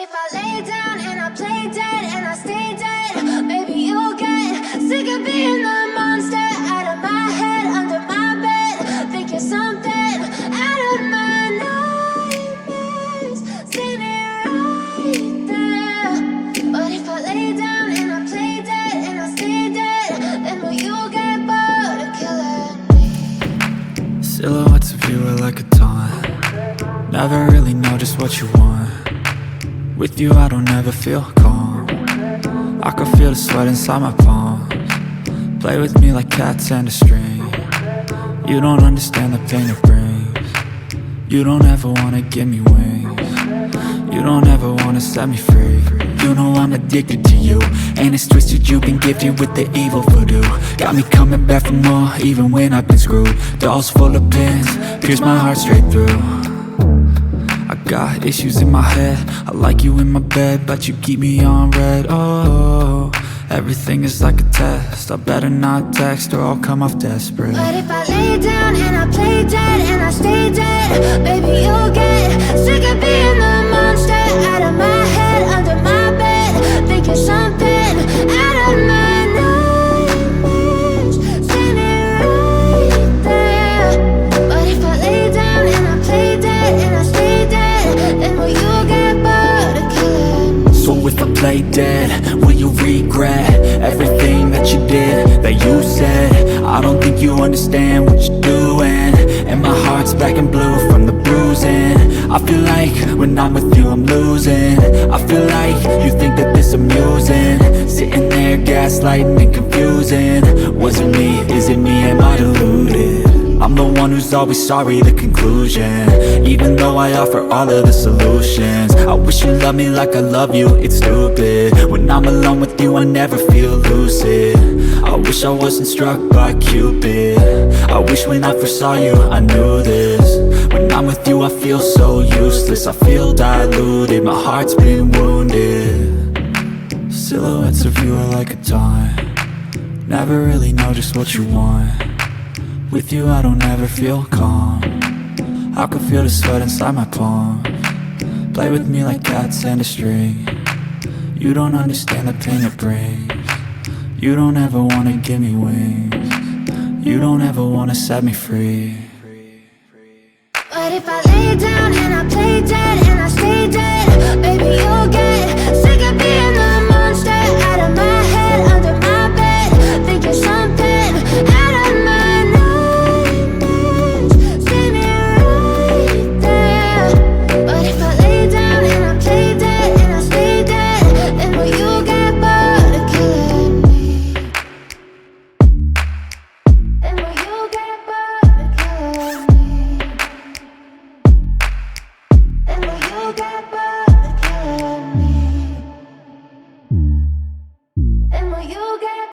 if I lay down and I play dead and I stay dead? Maybe you'll get sick of being the monster out of my head, under my bed. Think you're something out of my nightmares, standing right there. But if I lay down and I play dead and I stay dead, then will you get bored of killing me? Silhouettes of you are like a taunt. Never really know just what you want. With you I don't ever feel calm. I can feel the sweat inside my palms. Play with me like cats and a string. You don't understand the pain it brings. You don't ever wanna give me wings. You don't ever wanna set me free. You know I'm addicted to you, and it's twisted, you've been gifted with the evil voodoo. Got me coming back for more, even when I've been screwed. Dolls full of pins, pierce my heart straight through. I got issues in my head, I like you in my bed, but you keep me on red. Oh, everything is like a test, I better not text or I'll come off desperate. But if I lay down and I play dead and I stay dead, baby you'll get sick of being the monster out of my head, under my bed. Think you're something out of my nightmares, standing right there. But if I lay down and I play dead and I stay dead, then will you get bored of killing me? So if I play dead, will you regret everything that you did, that you said? I don't think you understand what you're doing, and my heart's black and blue from the bruising. I feel like when I'm with you I'm losing. I feel like you think that this amusing, sitting there gaslighting and confusing. Was it me? Is it me? Am I deluded? I'm the one who's always sorry, the conclusion, even though I offer all of the solutions. I wish you loved me like I love you, it's stupid. When I'm alone with you I never feel lucid. I wish I wasn't struck by Cupid. I wish when I first saw you I knew this. When I'm with you I feel so useless, I feel diluted, my heart's been wounded. Silhouettes of you are like a taunt. Never really know just what you want. With you I don't ever feel calm. I can feel the sweat inside my palms. Play with me like cats and a string. You don't understand the pain it brings. You don't ever wanna give me wings. You don't ever wanna set me free. But if I lay down and I play dead